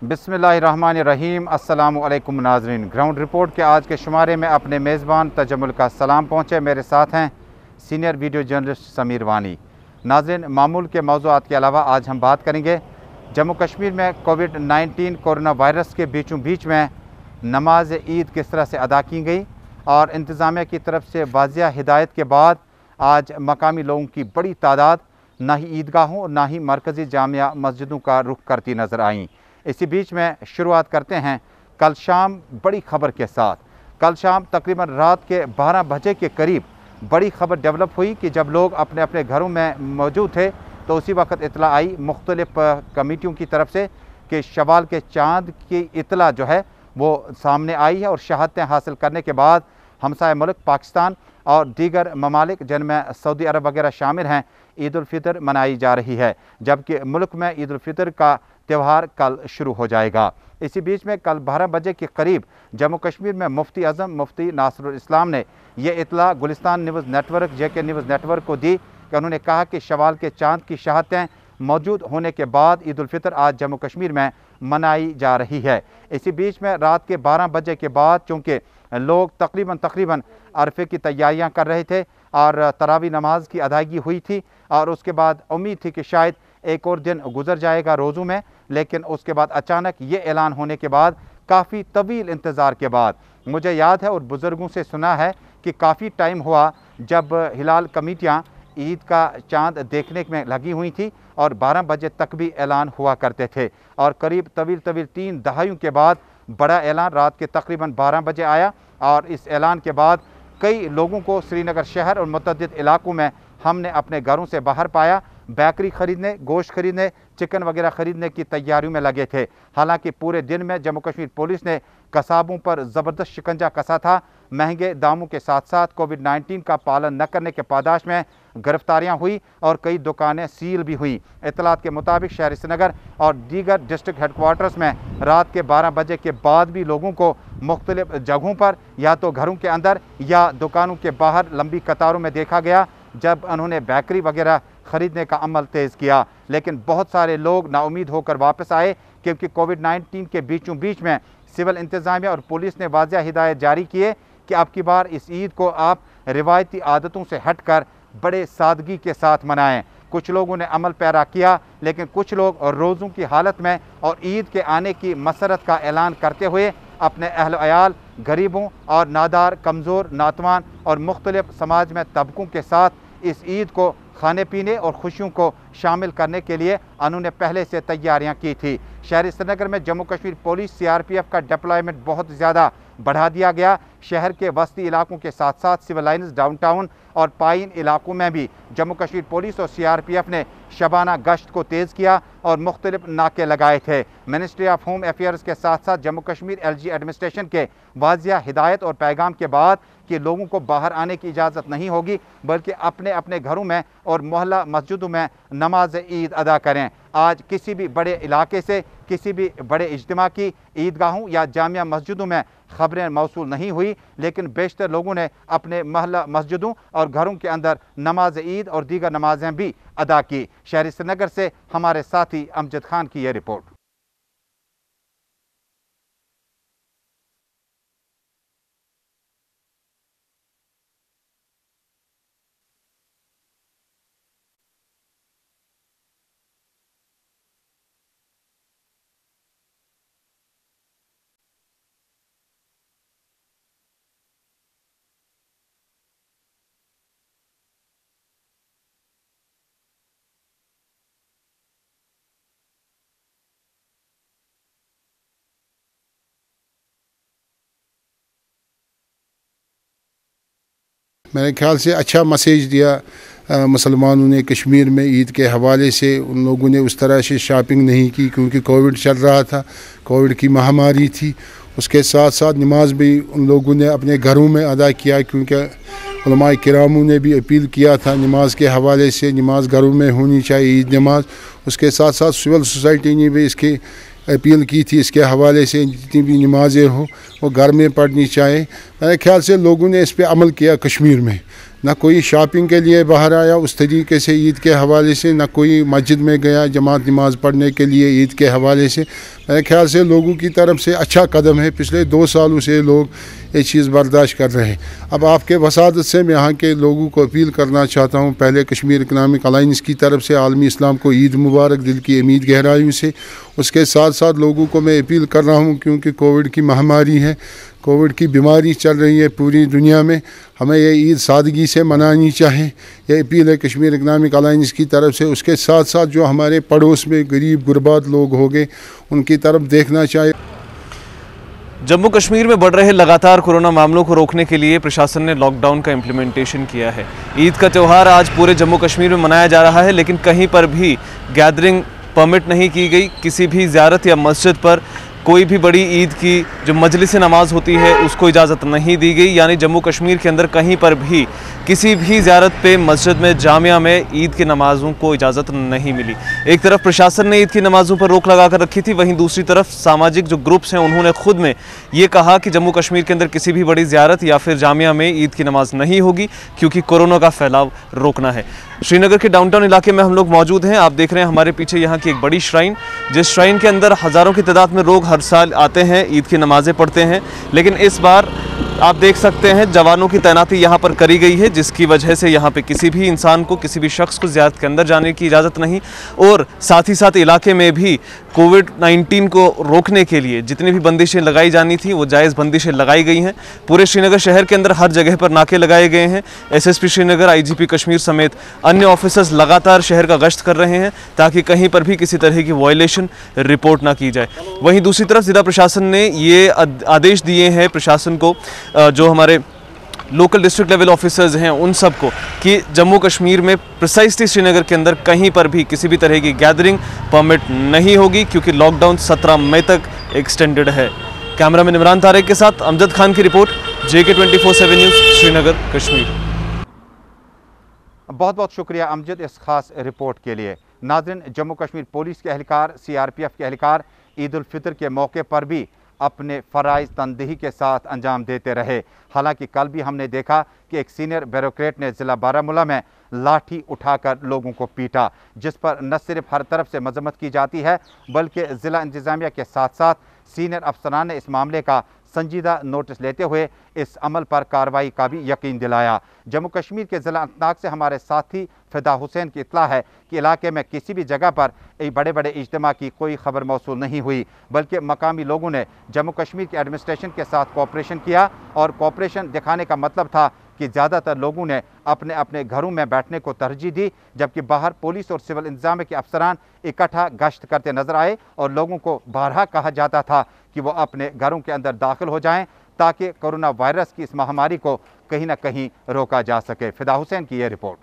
बिस्मिल्लाहिर्रहमानिर्रहीम। अस्सलामुअलैकुम नाज़रीन, ग्राउंड रिपोर्ट के आज के शुमारे में अपने मेज़बान तजम्मुल का सलाम पहुँचे। मेरे साथ हैं सीनियर वीडियो जर्नलिस्ट समीर वानी। नाज़रीन, मामूल के मौज़ूआत के अलावा आज हम बात करेंगे जम्मू कश्मीर में कोविड-19 कोरोना वायरस के बीचों बीच में नमाज ईद किस तरह से अदा की गई और इंतज़ामिया की तरफ से वाज़िया हिदायत के बाद आज मकामी लोगों की बड़ी तादाद ना ही ईदगाहों और ना ही मरकज़ी जामिया मस्जिदों का रुख करती नज़र आईं। इसी बीच में शुरुआत करते हैं कल शाम बड़ी खबर के साथ। कल शाम तकरीबन रात के 12 बजे के करीब बड़ी खबर डेवलप हुई कि जब लोग अपने अपने घरों में मौजूद थे तो उसी वक्त इतला आई मुख्तलिफ कमेटियों की तरफ से कि शवाल के चाँद की इतला जो है वो सामने आई है और शहादतें हासिल करने के बाद हमसाया मुल्क पाकिस्तान और दीगर ममालिक जिनमें सऊदी अरब वगैरह शामिल हैं ईद उल फितर मनाई जा रही है, जबकि मुल्क में ईद उल फितर का त्यौहार कल शुरू हो जाएगा। इसी बीच में कल 12 बजे के करीब जम्मू कश्मीर में मुफ्ती आज़म मुफ्ती नासिरुल इस्लाम ने यह इतला Gulistan news network JK news network को दी कि उन्होंने कहा कि शवाल के चाँद की शहादतें मौजूद होने के बाद ईद उल फितर आज जम्मू कश्मीर में मनाई जा रही है। इसी बीच में रात के 12 बजे के बाद चूँकि लोग तकरीबन अरफे की तैयारियां कर रहे थे और तरावी नमाज की अदायगी हुई थी और उसके बाद उम्मीद थी कि शायद एक और दिन गुजर जाएगा रोज़ों में, लेकिन उसके बाद अचानक ये ऐलान होने के बाद काफ़ी तवील इंतज़ार के बाद मुझे याद है और बुज़ुर्गों से सुना है कि काफ़ी टाइम हुआ जब हिलाल कमेटियाँ ईद का चाँद देखने में लगी हुई थी और 12 बजे तक भी ऐलान हुआ करते थे और करीब तवील 3 दहाइयों के बाद बड़ा ऐलान रात के तकरीबन 12 बजे आया और इस ऐलान के बाद कई लोगों को श्रीनगर शहर और मुतअद्दिद इलाकों में हमने अपने घरों से बाहर पाया। बेकरी ख़रीदने, गोश्त खरीदने, चिकन वगैरह ख़रीदने की तैयारियों में लगे थे। हालांकि पूरे दिन में जम्मू कश्मीर पुलिस ने कसाबों पर ज़बरदस्त शिकंजा कसा था। महंगे दामों के साथ साथ कोविड-19 का पालन न करने के पादाश में गिरफ्तारियां हुई और कई दुकानें सील भी हुई। इतलात के मुताबिक शहर श्रीनगर और दीगर डिस्ट्रिक्ट हेडक्वार्टर्स में रात के 12 बजे के बाद भी लोगों को मुख्तलिफ जगहों पर या तो घरों के अंदर या दुकानों के बाहर लंबी कतारों में देखा गया जब उन्होंने बेकरी वगैरह ख़रीदने का अमल तेज़ किया। लेकिन बहुत सारे लोग नाउमीद होकर वापस आए क्योंकि कोविड-19 के बीचों बीच में सिविल इंतज़ामिया और पुलिस ने वाज़िया हिदायत जारी किए कि अब की बार इस ईद को आप रिवायती आदतों से हटकर बड़े सादगी के साथ मनाएं। कुछ लोगों ने अमल पैरा किया, लेकिन कुछ लोग रोज़ों की हालत में और ईद के आने की मसरत का ऐलान करते हुए अपने अहल अयाल, गरीबों और नादार, कमज़ोर, नातवान और मुख्तलिफ समाज में तबकों के साथ इस ईद को खाने पीने और खुशियों को शामिल करने के लिए उन्होंने पहले से तैयारियां की थी। शहर श्रीनगर में जम्मू कश्मीर पुलिस CRPF का डिप्लॉयमेंट बहुत ज़्यादा बढ़ा दिया गया। शहर के वस्ती इलाकों के साथ साथ सिविल लाइन्स, डाउनटाउन और पाइन इलाकों में भी जम्मू कश्मीर पुलिस और CRPF ने शबाना गश्त को तेज़ किया और मुख्तलिफ नाके लगाए थे। मिनिस्ट्री ऑफ होम अफेयर्स के साथ साथ जम्मू कश्मीर LG एडमिनिस्ट्रेशन के वाज़िया हिदायत और पैगाम के बाद कि लोगों को बाहर आने की इजाज़त नहीं होगी बल्कि अपने अपने घरों में और मोहल्ला मस्जिदों में नमाज ईद अदा करें। आज किसी भी बड़े इलाके से किसी भी बड़े इज्तिमा की ईदगाहों या जामिया मस्जिदों में खबरें मौसूल नहीं हुई, लेकिन बेशतर लोगों ने अपने मोहल्ला मस्जिदों और घरों के अंदर नमाज ईद और दीगर नमाजें भी अदा की। शहर श्रीनगर से हमारे साथी अमजद खान की यह रिपोर्ट। मेरे ख्याल से अच्छा मैसेज दिया मुसलमानों ने कश्मीर में ईद के हवाले से। उन लोगों ने उस तरह से शॉपिंग नहीं की क्योंकि कोविड चल रहा था, कोविड की महामारी थी। उसके साथ साथ नमाज भी उन लोगों ने अपने घरों में अदा किया क्योंकि उलमाए किरामों ने भी अपील किया था नमाज के हवाले से, नमाज घरों में होनी चाहिए ईद नमाज। उसके साथ साथ सिविल सोसाइटी ने भी इसकी अपील की थी इसके हवाले से जितनी भी नमाजें हो वो घर में पढ़नी चाहिए। मेरे ख्याल से लोगों ने इस पर अमल किया कश्मीर में। ना कोई शॉपिंग के लिए बाहर आया उस तरीके से ईद के हवाले से, ना कोई मस्जिद में गया जमात नमाज पढ़ने के लिए ईद के हवाले से। मेरे ख्याल से लोगों की तरफ से अच्छा कदम है। पिछले 2 सालों से लोग ये चीज़ बर्दाश्त कर रहे हैं। अब आपके वसादत से मैं यहाँ के लोगों को अपील करना चाहता हूँ, पहले कश्मीर इकनॉमिक अलाइंस की तरफ से आलमी इस्लाम को ईद मुबारक दिल की उम्मीद गहराइयों से। उसके साथ साथ लोगों को मैं अपील कर रहा हूँ, क्योंकि कोविड की महामारी है, कोविड की बीमारी चल रही है पूरी दुनिया में, हमें ये ईद सादगी से मनानी चाहिए। ये अपील है कश्मीर इकनॉमिक अलाइंस की तरफ से। उसके साथ साथ जो हमारे पड़ोस में गरीब गुरबात लोग हो गए उनकी तरफ देखना चाहिए। जम्मू कश्मीर में बढ़ रहे लगातार कोरोना मामलों को रोकने के लिए प्रशासन ने लॉकडाउन का इम्प्लीमेंटेशन किया है। ईद का त्यौहार आज पूरे जम्मू कश्मीर में मनाया जा रहा है, लेकिन कहीं पर भी गैदरिंग परमिट नहीं की गई। किसी भी ज़ियारत या मस्जिद पर कोई भी बड़ी ईद की जो मजलिस नमाज होती है उसको इजाज़त नहीं दी गई। यानी जम्मू कश्मीर के अंदर कहीं पर भी किसी भी ज़ियारत पे, मस्जिद में, जामिया में ईद की नमाज़ों को इजाज़त नहीं मिली। एक तरफ प्रशासन ने ईद की नमाज़ों पर रोक लगा कर रखी थी, वहीं दूसरी तरफ सामाजिक जो ग्रुप्स हैं उन्होंने खुद में ये कहा कि जम्मू कश्मीर के अंदर किसी भी बड़ी ज़ियारत या फिर जामिया में ईद की नमाज नहीं होगी, क्योंकि कोरोना का फैलाव रोकना है। श्रीनगर के डाउनटाउन इलाके में हम लोग मौजूद हैं। आप देख रहे हैं हमारे पीछे यहाँ की एक बड़ी श्राइन, जिस श्राइन के अंदर हज़ारों की तादाद में लोग हर साल आते हैं, ईद की नमाज़ें पढ़ते हैं। लेकिन इस बार आप देख सकते हैं जवानों की तैनाती यहाँ पर करी गई है, जिसकी वजह से यहाँ पे किसी भी इंसान को, किसी भी शख्स को ज़ियारत के अंदर जाने की इजाज़त नहीं। और साथ ही साथ इलाके में भी कोविड-19 को रोकने के लिए जितनी भी बंदिशें लगाई जानी थी वो जायज़ बंदिशें लगाई गई हैं। पूरे श्रीनगर शहर के अंदर हर जगह पर नाके लगाए गए हैं। एसएसपी श्रीनगर, आईजीपी कश्मीर समेत अन्य ऑफिसर्स लगातार शहर का गश्त कर रहे हैं, ताकि कहीं पर भी किसी तरह की वायलेशन रिपोर्ट ना की जाए। वहीं दूसरी तरफ ज़िला प्रशासन ने ये आदेश दिए हैं प्रशासन को, जो हमारे लोकल डिस्ट्रिक्ट लेवल ऑफिसर्स हैं उन सब को, कि जम्मू कश्मीर में प्रिसाइसली श्रीनगर के अंदर कहीं पर भी किसी भी तरह की गैदरिंग परमिट नहीं होगी, क्योंकि लॉकडाउन 17 मई तक एक्सटेंडेड है। कैमरामैन इमरान तारिक के साथ अमजद खान की report, JK 24/7 news, Srinagar, Kashmir. बहुत बहुत शुक्रिया अमजद इस खास रिपोर्ट के लिए। नाज़रीन, जम्मू कश्मीर पुलिस के एहलकार, CRPF के एहलकार ईद उल फितर के मौके पर भी अपने फ़राइज़ तनदेही के साथ अंजाम देते रहे। हालांकि कल भी हमने देखा कि एक सीनियर ब्यूरोक्रेट ने ज़िला बारामूला में लाठी उठाकर लोगों को पीटा, जिस पर न सिर्फ हर तरफ से मजम्मत की जाती है, बल्कि ज़िला इंतज़ामिया के साथ साथ सीनियर अफसरान ने इस मामले का संजीदा नोटिस लेते हुए इस अमल पर कार्रवाई का भी यकीन दिलाया। जम्मू कश्मीर के ज़िला अनंतनाग से हमारे साथी फ़िदा हुसैन की इत्तला है कि इलाके में किसी भी जगह पर एक बड़े बड़े इज्तिमा की कोई खबर मौसूल नहीं हुई, बल्कि मकामी लोगों ने जम्मू कश्मीर के एडमिनिस्ट्रेशन के साथ कोऑपरेशन किया। और कोऑपरेशन दिखाने का मतलब था कि ज़्यादातर लोगों ने अपने अपने घरों में बैठने को तरजीह दी, जबकि बाहर पुलिस और सिविल इंतजाम के अफसरान इकट्ठा गश्त करते नजर आए और लोगों को बारहा कहा जाता था कि वो अपने घरों के अंदर दाखिल हो जाएं, ताकि कोरोना वायरस की इस महामारी को कहीं ना कहीं रोका जा सके। फ़िदा हुसैन की ये रिपोर्ट।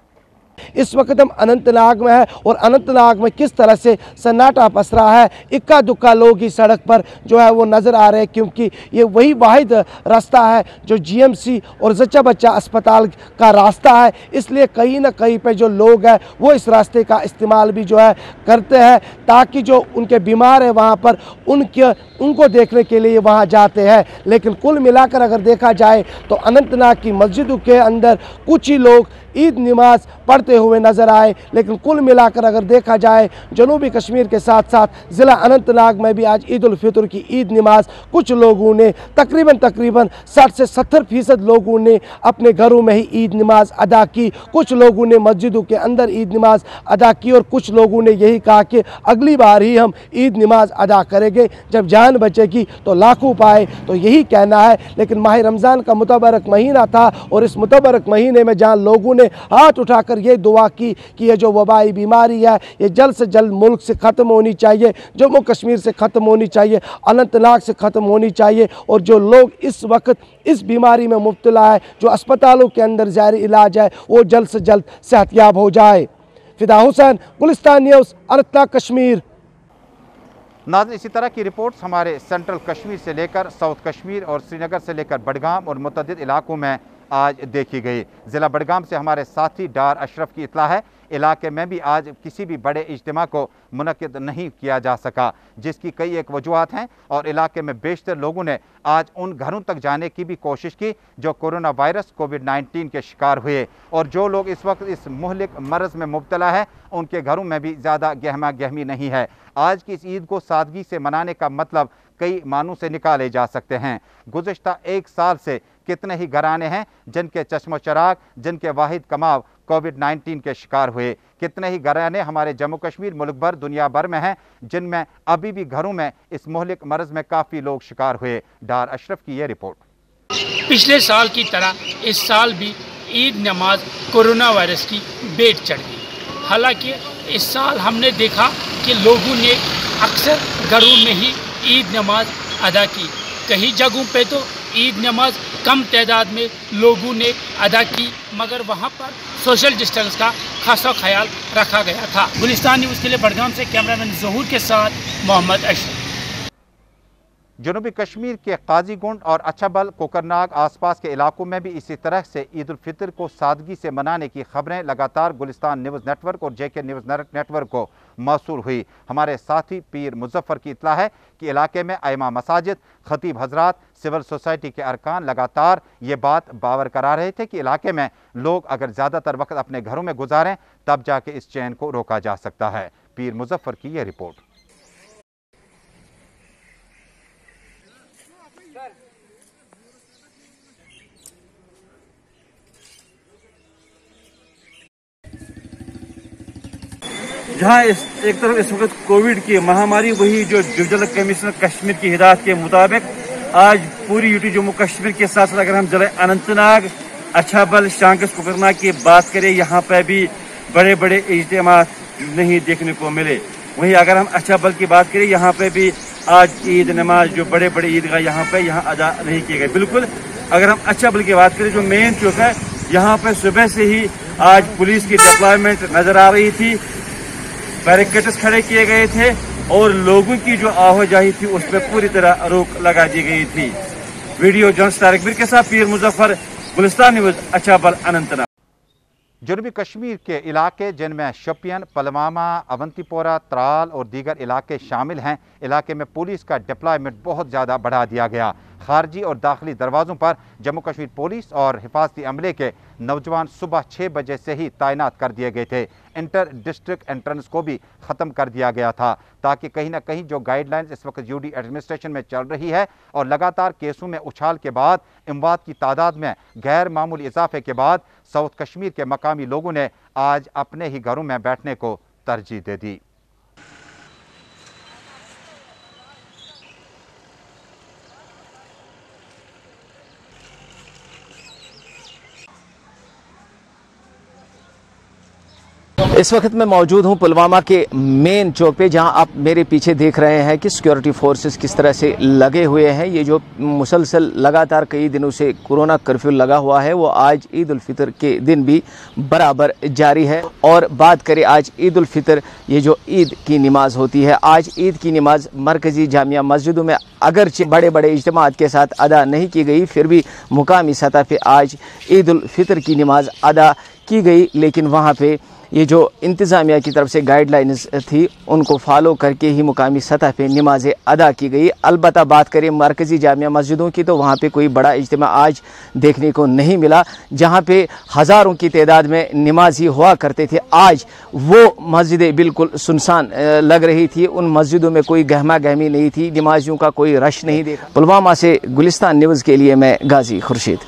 इस वक्त हम अनंतनाग में है और अनंतनाग में किस तरह से सन्नाटा पसरा है। इक्का दुक्का लोग इस सड़क पर जो है वो नज़र आ रहे हैं, क्योंकि ये वही वाहिद रास्ता है जो GMC और जच्चा बच्चा अस्पताल का रास्ता है। इसलिए कहीं ना कहीं पे जो लोग हैं वो इस रास्ते का इस्तेमाल भी जो है करते हैं, ताकि जो उनके बीमार है वहाँ पर उनको देखने के लिए वहाँ जाते हैं। लेकिन कुल मिलाकर अगर देखा जाए तो अनंतनाग की मस्जिदों के अंदर कुछ ही लोग ईद नमाज पढ़ते हुए नज़र आए। लेकिन कुल मिलाकर अगर देखा जाए जनूबी कश्मीर के साथ साथ ज़िला अनंतनाग में भी आज ईद उल फितर की ईद नमाज कुछ लोगों ने तकरीबन 60 से 70% लोगों ने अपने घरों में ही ईद नमाज अदा की। कुछ लोगों ने मस्जिदों के अंदर ईद नमाज अदा की और कुछ लोगों ने यही कहा कि अगली बार ही हम ईद नमाज अदा करेंगे, जब जान बचेगी तो लाखों पाए, तो यही कहना है। लेकिन माह रमज़ान का मुतबरक महीना था और इस मुतबरक महीने में जहाँ लोगों हाथ उठाकर ये दुआ की कि ये जो वबाई बीमारी है ये जल्द से जल्द मुल्क से ख़त्म होनी चाहिए, जम्मू कश्मीर से ख़त्म होनी चाहिए, अनंतनाग से ख़त्म होनी चाहिए। और जो लोग इस वक्त इस बीमारी में मुब्तला है, जो अस्पतालों के अंदर जारी इलाज है, वो जल्द से जल्द सेहतयाब हो जाए। फ़िदा हुसैन, गुलिस्तान न्यूज़, अनंतनाग, कश्मीर। नाज़रीन, इसी तरह की रिपोर्ट्स हमारे सेंट्रल कश्मीर से लेकर साउथ कश्मीर और श्रीनगर से लेकर बडगाम और मुतअद्दिद इलाकों में आज देखी गई। ज़िला बडगाम से हमारे साथी डार अशरफ की इत्तला है इलाके में भी आज किसी भी बड़े इज्तिमा को मुनक्किद नहीं किया जा सका, जिसकी कई एक वजूहत हैं। और इलाके में बेशतर लोगों ने आज उन घरों तक जाने की भी कोशिश की जो कोरोना वायरस कोविड-19 के शिकार हुए, और जो लोग इस वक्त इस मुहलिक मर्ज़ में मुब्तला है उनके घरों में भी ज़्यादा गहमा गहमी नहीं है। आज की इस ईद को सादगी से मनाने का मतलब कई मानों से निकाले जा सकते हैं। गुज़िश्ता एक साल से कितने ही घराने हैं जिनके चश्मो चराग, जिनके वाहिद कमाव कोविड-19 के शिकार हुए। कितने ही घराने हमारे जम्मू कश्मीर, मुल्क भर, दुनिया भर में हैं जिनमें अभी भी घरों में इस मुहलिक मर्ज़ में काफ़ी लोग शिकार हुए। डार अशरफ की ये रिपोर्ट। पिछले साल की तरह इस साल भी ईद नमाज कोरोना वायरस की बेट चढ़ गई। हालांकि इस साल हमने देखा कि लोगों ने अक्सर घरों में ही ईद नमाज अदा की। कई जगहों पे तो ईद नमाज कम तादाद में लोगों ने अदा की, मगर वहाँ पर सोशल डिस्टेंस का खासा ख्याल रखा गया था। गुलिस्तान न्यूज़ के लिए बड़गाम से कैमरामैन ज़हूर के साथ मोहम्मद अशरफ। जनूबी कश्मीर के काजीगुंड और अच्छाबल, कोकरनाग आसपास के इलाकों में भी इसी तरह से ईद उल फितर को सादगी से मनाने की खबरें लगातार गुलिस्तान न्यूज़ नेटवर्क और JK न्यूज़ नेटवर्क को मौसूल हुई। हमारे साथी पीर मुजफ्फर की इत्तला है कि इलाके में आइमा मसाजिद, खतीब हजरात, सिविल सोसाइटी के अरकान लगातार ये बात बावर करा रहे थे कि इलाके में लोग अगर ज़्यादातर वक्त अपने घरों में गुजारें तब जाके इस चैन को रोका जा सकता है। पीर मुजफ्फर की ये रिपोर्ट। जहाँ एक तरफ इस वक्त कोविड की महामारी, वही जो डिविजनल कमिश्नर कश्मीर की हिदायत के मुताबिक आज पूरी यूटी जम्मू कश्मीर के साथ साथ अगर हम जिला अनंतनाग, अच्छाबल, शांकस, कोकरनाग की बात करें, यहाँ पर भी बड़े बड़े इज्तिमा नहीं देखने को मिले। वहीं अगर हम अच्छाबल की बात करें, यहाँ पे भी आज ईद नमाज जो बड़े बड़े ईदगाह यहाँ अदा नहीं किए गए। बिल्कुल अगर हम अच्छाबल की बात करें, जो मेन चौक है, यहाँ पर सुबह से ही आज पुलिस की डिप्लॉयमेंट नजर आ रही थी, बैरिकेड्स खड़े किए गए थे और लोगों की जो आवाजाही थी उस पर पूरी तरह रोक लगा दी गई थी। वीडियो जर्नलिस्ट तारिक के साथ पीर मुजफ्फर, गुलिस्तान न्यूज़, अच्छाबल, अनंतनाग। जनूबी कश्मीर के इलाके जिनमें शोपियान, पुलवामा, अवंतीपोरा, त्राल और दीगर इलाके शामिल हैं, इलाके में पुलिस का डिप्लॉयमेंट बहुत ज़्यादा बढ़ा दिया गया। खारजी और दाखिली दरवाज़ों पर जम्मू कश्मीर पुलिस और हिफाजती अमले के नौजवान सुबह 6 बजे से ही तैनात कर दिए गए थे। इंटर डिस्ट्रिक्ट एंट्रेंस को भी ख़त्म कर दिया गया था ताकि कहीं ना कहीं जो गाइडलाइंस इस वक्त यूडी एडमिनिस्ट्रेशन में चल रही है और लगातार केसों में उछाल के बाद, अमवात की तादाद में गैर मामूली इजाफे के बाद साउथ कश्मीर के मकामी लोगों ने आज अपने ही घरों में बैठने को तरजीह दे दी। इस वक्त मैं मौजूद हूं पुलवामा के मेन चौक पे, जहां आप मेरे पीछे देख रहे हैं कि सिक्योरिटी फोर्सेस किस तरह से लगे हुए हैं। ये जो मुसलसल लगातार कई दिनों से कोरोना कर्फ्यू लगा हुआ है वो आज ईद उल फितर के दिन भी बराबर जारी है। और बात करें आज ईद उल फितर, ये जो ईद की नमाज होती है, आज ईद की नमाज मरकज़ी जामिया मस्जिदों में अगरचे बड़े बड़े इज्तिमात के साथ अदा नहीं की गई, फिर भी मुकामी सतह पर आज ईद उल फितर की नमाज अदा की गई। लेकिन वहाँ पर ये जो इंतज़ामिया की तरफ से गाइडलाइंस थी उनको फॉलो करके ही मुकामी सतह पे नमाज़ें अदा की गई। अलबत्ता बात करें मरकज़ी जामिया मस्जिदों की तो वहाँ पे कोई बड़ा इज्तिमा आज देखने को नहीं मिला। जहाँ पे हज़ारों की तादाद में नमाजी हुआ करते थे, आज वो मस्जिदें बिल्कुल सुनसान लग रही थी। उन मस्जिदों में कोई गहमा गहमी नहीं थी, नमाजियों का कोई रश नहीं देखा। पुलवामा से गुलिस्तान न्यूज़ के लिए मैं गाजी खुर्शीद।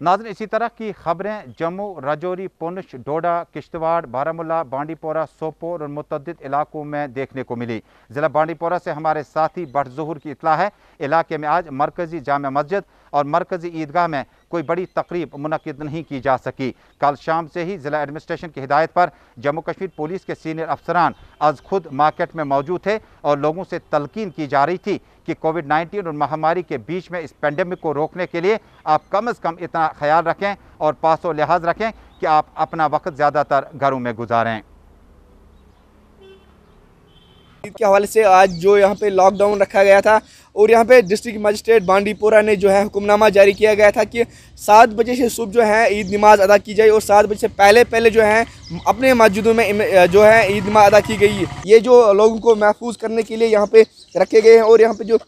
नाज़रीन, इसी तरह की खबरें जम्मू, राजौरी, पुंछ, डोडा, किश्तवाड़, बारामूला, बांडीपोरा, सोपोर और मुतअद्दिद इलाकों में देखने को मिली। ज़िला बांडीपोरा से हमारे साथी बट ज़हूर की इत्तला है, इलाके में आज मरकज़ी जामा मस्जिद और मरकज़ी ईदगाह में कोई बड़ी तकरीब मुनक्किद नहीं की जा सकी। कल शाम से ही ज़िला एडमिनिस्ट्रेशन की हिदायत पर जम्मू कश्मीर पुलिस के सीनियर अफसरान आज खुद मार्केट में मौजूद थे और लोगों से तलकीन की जा रही थी कि कोविड-19 और महामारी के बीच में इस पेंडेमिक को रोकने के लिए आप कम से कम इतना ख्याल रखें और पासो लिहाज रखें कि आप अपना वक्त ज़्यादातर घरों में गुजारें। के हवाले से आज जो यहाँ पे लॉकडाउन रखा गया था और यहाँ पे डिस्ट्रिक्ट मजिस्ट्रेट बांडीपोरा ने जो है हुक्मनामा जारी किया गया था कि 7 बजे से सुबह जो है ईद नमाज अदा की जाए और 7 बजे से पहले जो है अपने मस्जिदों में जो है ईद नमाज अदा की गई। ये जो लोगों को महफूज करने के लिए यहाँ पे रखे गए हैं और यहाँ पे जो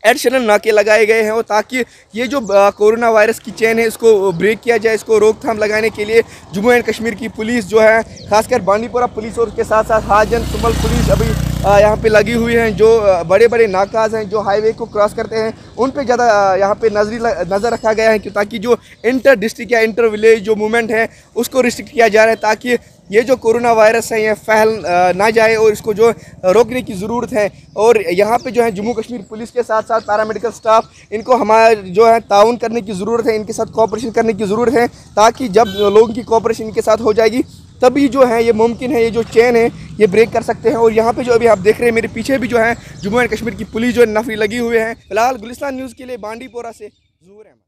एडिशनल नाके लगाए गए हैं और ताकि ये जो कोरोना वायरस की चेन है इसको ब्रेक किया जाए, इसको रोकथाम लगाने के लिए जम्मू एंड कश्मीर की पुलिस जो है खासकर बांडीपोरा पुलिस और उसके साथ साथ हाजन सुमल पुलिस अभी यहाँ पे लगी हुई हैं। जो बड़े बड़े नाकाज हैं जो हाईवे को क्रॉस करते हैं उन पे ज़्यादा यहाँ पे नज़र रखा गया है कि ताकि जो इंटर डिस्ट्रिक्ट या इंटर विलेज जो मूवमेंट है उसको रिस्ट्रिक्ट किया जा रहा है ताकि ये जो कोरोना वायरस है ये फैल ना जाए और इसको जो रोकने की ज़रूरत है। और यहाँ पे जो है जम्मू कश्मीर पुलिस के साथ साथ पैरामेडिकल स्टाफ इनको हमारे जो है ताउन करने की ज़रूरत है, इनके साथ कोऑपरेशन करने की ज़रूरत है ताकि जब लोगों की कोऑपरेशन इनके साथ हो जाएगी तभी जो है ये मुमकिन है, ये जो चेन है ये ब्रेक कर सकते हैं। और यहाँ पे जो अभी आप देख रहे हैं मेरे पीछे भी जो है जम्मू एंड कश्मीर की पुलिस जो नफरी लगी हुए हैं। फिलहाल गुलिस्तान न्यूज़ के लिए बांडीपोरा से ज़हूर अहमद।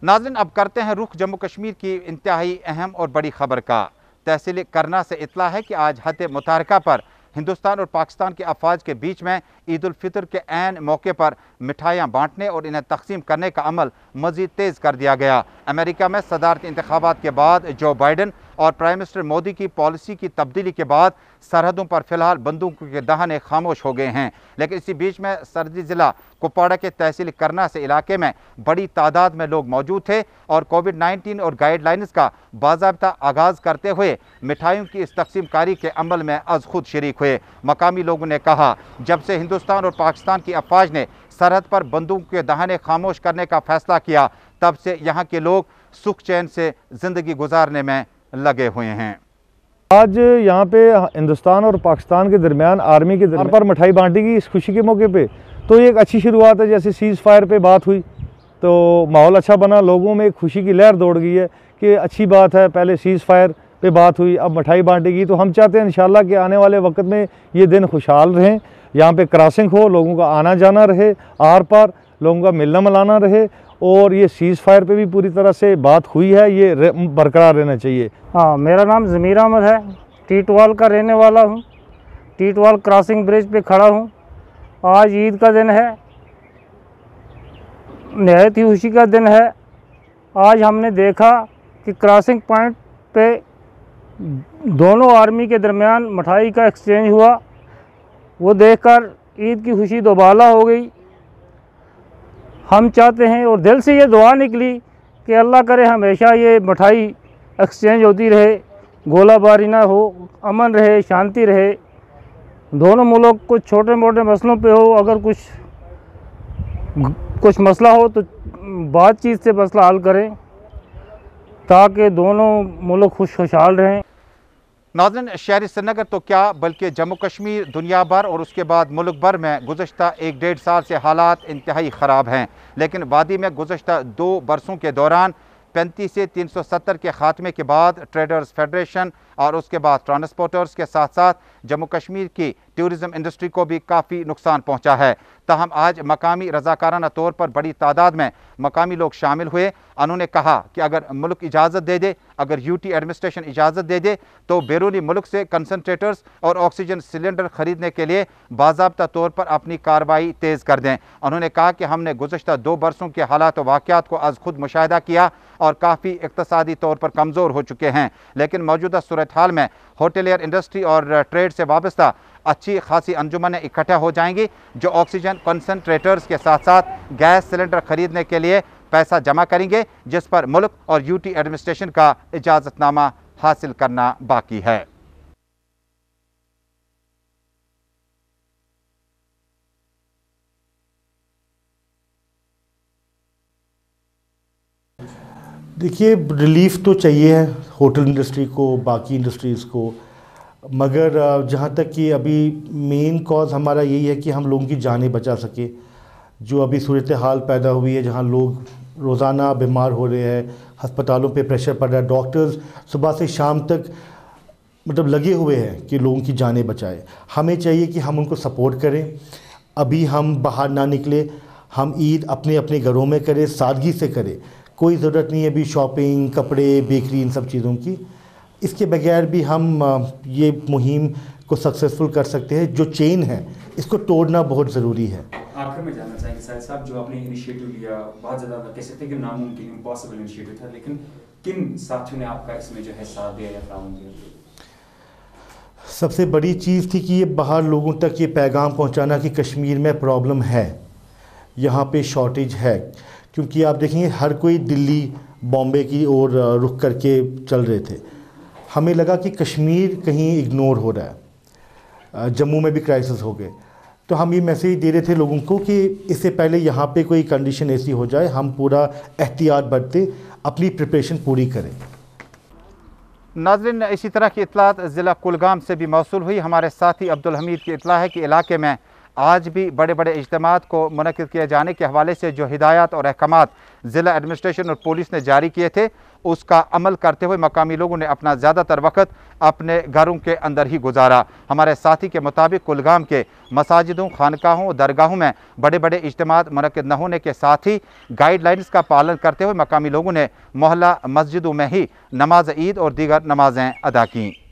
नाज़रीन, अब करते हैं रुख जम्मू कश्मीर की इंतहाई अहम और बड़ी खबर का। तहसील करना से इतला है कि आज हद मुतारका पर हिंदुस्तान और पाकिस्तान के अफवाज के बीच में ईद उल फितर के ऐन मौके पर मिठाइयाँ बांटने और इन्हें तकसीम करने का अमल मज़ीद तेज़ कर दिया गया। अमेरिका में सदारती इंतखाबात के बाद जो बाइडन और प्राइम मिनिस्टर मोदी की पॉलिसी की तब्दीली के बाद सरहदों पर फिलहाल बंदूकों के दहाने खामोश हो गए हैं। लेकिन इसी बीच में सरहदी ज़िला कुपवाड़ा के तहसील करना से इलाके में बड़ी तादाद में लोग मौजूद थे और कोविड-19 और गाइडलाइंस का बाज़ाब्ता आगाज़ करते हुए मिठाइयों की इस तकसीमकारी के अमल में अज खुद शरीक हुए। मकामी लोगों ने कहा, जब से हिंदुस्तान और पाकिस्तान की अफवाज ने सरहद पर बंदूकों के दहाने खामोश करने का फैसला किया तब से यहाँ के लोग सुख चैन से ज़िंदगी गुजारने में लगे हुए हैं। आज यहाँ पे हिंदुस्तान और पाकिस्तान के दरमियान आर्मी के दरमियान पर मिठाई बांटी गई इस खुशी के मौके पे, तो ये एक अच्छी शुरुआत है। जैसे सीज़ फायर पे बात हुई तो माहौल अच्छा बना, लोगों में एक खुशी की लहर दौड़ गई है कि अच्छी बात है। पहले सीज़ फायर पे बात हुई, अब मिठाई बांटी गई, तो हम चाहते हैं इंशाल्लाह कि आने वाले वक्त में ये दिन खुशहाल रहें, यहाँ पे क्रॉसिंग हो, लोगों का आना जाना रहे, आर पार लोगों का मिलना मिलाना रहे और ये सीज़ फायर पे भी पूरी तरह से बात हुई है, ये बरकरार रहना चाहिए। हाँ, मेरा नाम ज़मीर अहमद है, टीटवाल का रहने वाला हूँ, टीटवाल क्रॉसिंग ब्रिज पे खड़ा हूँ। आज ईद का दिन है, नहायत ही खुशी का दिन है। आज हमने देखा कि क्रॉसिंग पॉइंट पे दोनों आर्मी के दरमियान मिठाई का एक्सचेंज हुआ, वो देखकर ईद की खुशी दोबाला हो गई। हम चाहते हैं और दिल से ये दुआ निकली कि अल्लाह करे हमेशा ये मिठाई एक्सचेंज होती रहे, गोलाबारी ना हो, अमन रहे, शांति रहे। दोनों मुल्क कुछ छोटे मोटे मसलों पे हो, अगर कुछ मसला हो तो बातचीत से मसला हल करें ताकि दोनों मुल्क खुशहाल रहें। नाज़रीन, शहरी श्रीनगर तो क्या बल्कि जम्मू कश्मीर, दुनिया भर और उसके बाद मुल्क भर में गुज़श्ता 1-1.5 साल से हालात इंतहाई ख़राब हैं। लेकिन वादी में गुज़श्ता 2 बरसों के दौरान 35 से 370 के ख़ात्मे के बाद ट्रेडर्स फेडरेशन और उसके बाद ट्रांसपोर्टर्स के साथ साथ जम्मू कश्मीर की टूरिज़म इंडस्ट्री को भी काफ़ी नुकसान पहुंचा है। ताहम आज मकामी रज़ाकाराना तौर पर बड़ी तादाद में मकामी लोग शामिल हुए। उन्होंने कहा कि अगर मुल्क इजाज़त दे दे, अगर यूटी एडमिनिस्ट्रेशन इजाज़त दे दे तो बैरूनी मुल्क से कंसनट्रेटर्स और ऑक्सीजन सिलेंडर ख़रीदने के लिए बाज़ाब्ता तौर पर अपनी कार्रवाई तेज़ कर दें। उन्होंने कहा कि हमने गुज़श्ता 2 बरसों के हालात व वाक़यात को आज खुद मुशाहिदा किया और काफ़ी इक़्तिसादी तौर पर कमज़ोर हो चुके हैं। लेकिन मौजूदा सूरत हाल में होटलियर इंडस्ट्री और ट्रेड से वाबस्ता अच्छी खासी अंजुमनें इकट्ठा हो जाएंगी जो ऑक्सीजन कंसनट्रेटर्स के साथ साथ गैस सिलेंडर खरीदने के लिए पैसा जमा करेंगे, जिस पर मुल्क और यूटी एडमिनिस्ट्रेशन का इजाज़तनामा हासिल करना बाकी है। देखिए, रिलीफ तो चाहिए है होटल इंडस्ट्री को, बाकी इंडस्ट्रीज़ को, मगर जहाँ तक कि अभी मेन कॉज हमारा यही है कि हम लोगों की जानें बचा सके। जो अभी सूरत हाल पैदा हुई है जहाँ लोग रोज़ाना बीमार हो रहे हैं, हस्पतालों पे प्रेशर पड़ रहा है, डॉक्टर्स सुबह से शाम तक मतलब लगे हुए हैं कि लोगों की जानें बचाएं। हमें चाहिए कि हम उनको सपोर्ट करें। अभी हम बाहर ना निकले, हम ईद अपने अपने घरों में करें, सादगी से करें। कोई ज़रूरत नहीं है अभी शॉपिंग, कपड़े, बेकरी, इन सब चीज़ों की। इसके बगैर भी हम ये मुहिम को सक्सेसफुल कर सकते हैं। जो चेन है इसको तोड़ना बहुत ज़रूरी है। आखिर में जानना चाहेंगे साहिद साहब, जो आपने इनिशिएटिव लिया, बहुत ज़्यादा कह सकते हैं कि नामुमकिन इम्पॉसिबल इनिशिएटिव था, लेकिन किन साथियों ने आपका इसमें जो है साथ दिया या ताउन दिया? सबसे बड़ी चीज़ थी कि ये बाहर लोगों तक ये पैगाम पहुंचाना कि कश्मीर में प्रॉब्लम है, यहाँ पे शॉर्टेज है। क्योंकि आप देखेंगे हर कोई दिल्ली बॉम्बे की ओर रुख करके चल रहे थे। हमें लगा कि कश्मीर कहीं इग्नोर हो रहा है, जम्मू में भी क्राइसिस हो गए। तो हम ये मैसेज दे रहे थे लोगों को कि इससे पहले यहाँ पे कोई कंडीशन ऐसी हो जाए, हम पूरा एहतियात बरतें, अपनी प्रिपरेशन पूरी करें। नाज़रीन, इसी तरह की इतलात ज़िला कुलगाम से भी मौसूल हुई। हमारे साथी अब्दुल हमीद की इतला है कि इलाके में आज भी बड़े बड़े इज्तिमात को मुनक़िद किए जाने के हवाले से जो हिदायत और अहकामात ज़िला एडमिनिस्ट्रेशन और पुलिस ने जारी किए थे, उसका अमल करते हुए मकामी लोगों ने अपना ज़्यादातर वक्त अपने घरों के अंदर ही गुजारा। हमारे साथी के मुताबिक कुलगाम के मसाजिदों, खानकाहों, दरगाहों में बड़े बड़े इज्तिमात मुनक़िद न होने के साथ ही गाइडलाइंस का पालन करते हुए मकामी लोगों ने मोहल्ला मस्जिदों में ही नमाज ईद और दीगर नमाजें अदा की।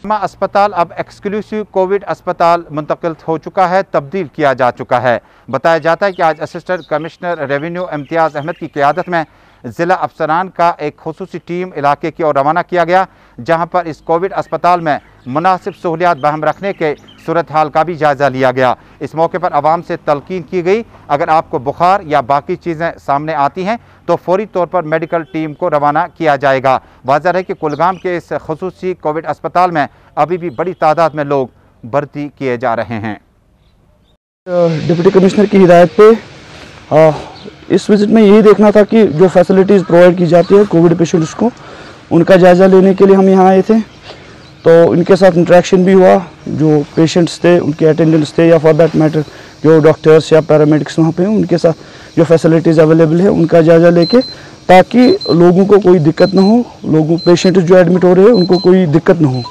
अस्पताल अब एक्सक्लूसिव कोविड अस्पताल मुंतकिल हो चुका है, तब्दील किया जा चुका है। बताया जाता है कि आज असिस्टेंट कमिश्नर रेवेन्यू इम्तियाज़ अहमद की क़यादत में ज़िला अफसरान का एक खुसूसी टीम इलाके की ओर रवाना किया गया, जहां पर इस कोविड अस्पताल में मुनासिब सहूलियात बहम रखने के सूरत हाल का भी जायज़ा लिया गया। इस मौके पर आवाम से तलकीन की गई, अगर आपको बुखार या बाकी चीज़ें सामने आती हैं तो फौरी तौर पर मेडिकल टीम को रवाना किया जाएगा। वाज़ह है कि कुलगाम के इस खुसूसी कोविड अस्पताल में अभी भी बड़ी तादाद में लोग भर्ती किए जा रहे हैं। डिप्टी कमिश्नर की हिदायत पे इस विज़िट में यही देखना था कि जो फैसिलिटीज़ प्रोवाइड की जाती है कोविड पेशेंट्स को, उनका जायज़ा लेने के लिए हम यहाँ आए थे। तो इनके साथ इंटरेक्शन भी हुआ, जो पेशेंट्स थे उनके अटेंडेंट्स थे या फॉर दैट मैटर जो डॉक्टर्स या पैरामेडिक्स वहाँ पे हैं, उनके साथ जो फैसिलिटीज़ अवेलेबल है उनका जायज़ा लेके, ताकि लोगों को कोई दिक्कत ना हो, लोगों पेशेंट जो एडमिट हो रहे हैं उनको कोई दिक्कत ना हो।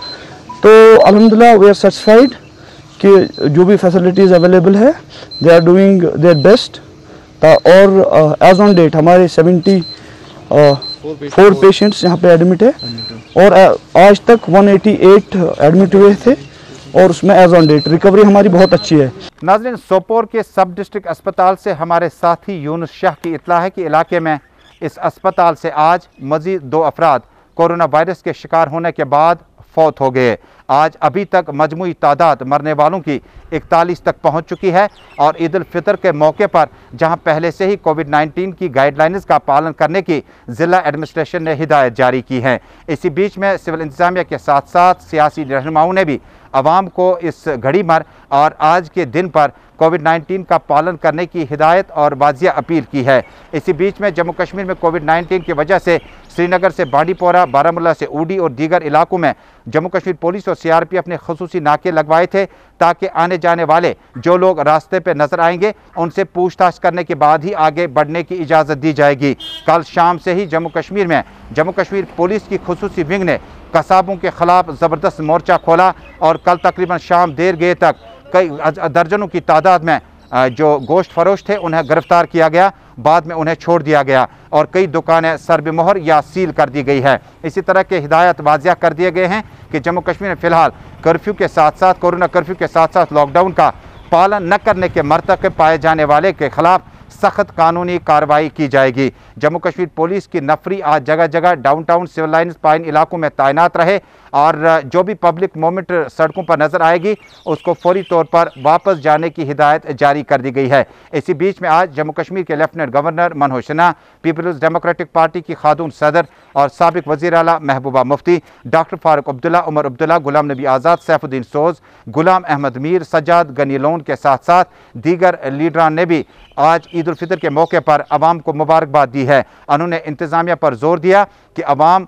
तो अल्हम्दुलिल्लाह वी आर सेटिस्फाइड कि जो भी फैसिलिटीज़ अवेलेबल है they are doing their best. और एज ऑन डेट हमारे 74 पेशेंट्स यहाँ पे एडमिट है और आज तक 188 एडमिट हुए थे और उसमें एज ऑन डेट रिकवरी हमारी बहुत अच्छी है। नाज़रीन, सोपोर के सब डिस्ट्रिक्ट अस्पताल से हमारे साथी यूनुस शाह की इत्तला है कि इलाके में इस अस्पताल से आज मज़ीद 2 अफराद कोरोना वायरस के शिकार होने के बाद फौत हो गए। आज अभी तक मजमूई तादाद मरने वालों की 41 तक पहुंच चुकी है और ईद उल फितर के मौके पर जहां पहले से ही कोविड-19 की गाइडलाइंस का पालन करने की ज़िला एडमिनिस्ट्रेशन ने हिदायत जारी की है। इसी बीच में सिविल इंतज़ामिया के साथ साथ सियासी रहनुमाओं ने भी आवाम को इस घड़ी मर और आज के दिन पर कोविड-19 का पालन करने की हिदायत और वाजिया अपील की है। इसी बीच में जम्मू कश्मीर में कोविड-19 की वजह से श्रीनगर से बांडीपोरा, बारामूला से ऊडी और दीगर इलाकों में जम्मू कश्मीर पुलिस और सीआरपीएफ ने खुसूसी नाके लगवाए थे, ताकि आने जाने वाले जो लोग रास्ते पे नजर आएंगे उनसे पूछताछ करने के बाद ही आगे बढ़ने की इजाज़त दी जाएगी। कल शाम से ही जम्मू कश्मीर में जम्मू कश्मीर पुलिस की खुसूसी विंग ने कसाबों के खिलाफ ज़बरदस्त मोर्चा खोला और कल तकरीबन शाम देर गए तक कई दर्जनों की तादाद में जो गोश्त फरोश थे उन्हें गिरफ्तार किया गया, बाद में उन्हें छोड़ दिया गया और कई दुकानें सरबेमोहर या सील कर दी गई है। इसी तरह के हिदायत वाज़िया कर दिए गए हैं कि जम्मू कश्मीर में फ़िलहाल कर्फ्यू के साथ साथ कोरोना कर्फ्यू के साथ साथ लॉकडाउन का पालन न करने के मरतकब पाए जाने वाले के खिलाफ सख्त कानूनी कार्रवाई की जाएगी। जम्मू कश्मीर पुलिस की नफरी आज जगह जगह डाउनटाउन, सिविल लाइन्स, पाइन इलाकों में तैनात रहे और जो भी पब्लिक मूवमेंट सड़कों पर नजर आएगी उसको फौरी तौर पर वापस जाने की हिदायत जारी कर दी गई है। इसी बीच में आज जम्मू कश्मीर के lieutenant governor Manoj Sinha, Peoples Democratic Party की खातून सदर और साबिक वज़ीर आला महबूबा मुफ्ती, डॉक्टर फारूक अब्दुल्ला, उमर अब्दुल्ला, गुलाम नबी आज़ाद, सैफुद्दीन सोज, गुलाम अहमद मीर, सज्जाद गनी लोन के साथ साथ दीगर लीडरान ने भी आज ईद उल फितर के मौके पर आवाम को मुबारकबाद दी है। उन्होंने इंतज़ामिया पर जोर दिया कि आवाम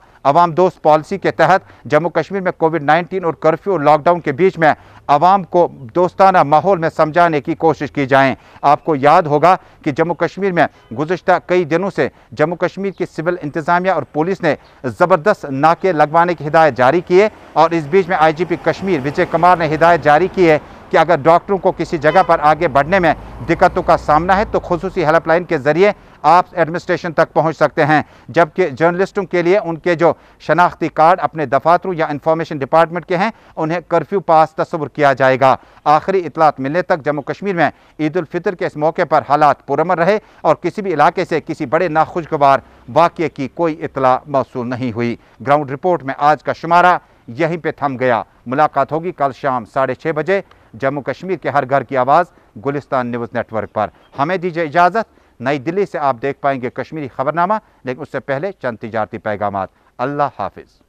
दोस्त पॉलिसी के तहत जम्मू कश्मीर में कोविड-19 और कर्फ्यू और लॉकडाउन के बीच में आवाम को दोस्ताना माहौल में समझाने की कोशिश की जाए। आपको याद होगा कि जम्मू कश्मीर में गुज़िश्ता कई दिनों से जम्मू कश्मीर की सिविल इंतज़ामिया और पुलिस ने ज़बरदस्त नाके लगवाने की हिदायत जारी की है और इस बीच में IGP कश्मीर विजय कुमार ने हिदायत जारी की है कि अगर डॉक्टरों को किसी जगह पर आगे बढ़ने में दिक्कतों का सामना है तो खुसूसी हेल्पलाइन के ज़रिए आप एडमिनिस्ट्रेशन तक पहुँच सकते हैं, जबकि जर्नलिस्टों के लिए उनके जो शनाख्ती कार्ड अपने दफातरों या इंफॉर्मेशन डिपार्टमेंट के हैं उन्हें कर्फ्यू पास तस्वुर किया जाएगा। आखिरी इतलात मिलने तक जम्मू कश्मीर में ईद उल फितर के इस मौके पर हालात पुरअमन रहे और किसी भी इलाके से किसी बड़े नाखुशगवार वाक़ये की कोई इतला मौसूल नहीं हुई। ग्राउंड रिपोर्ट में आज का शुमारा यहीं पे थम गया। मुलाकात होगी कल शाम 6:30 बजे जम्मू कश्मीर के हर घर की आवाज़ गुलिस्तान न्यूज़ नेटवर्क पर। हमें दीजिए इजाज़त। नई दिल्ली से आप देख पाएंगे कश्मीरी खबरनामा, लेकिन उससे पहले चंद तिजारती पैगामात। अल्लाह हाफिज़।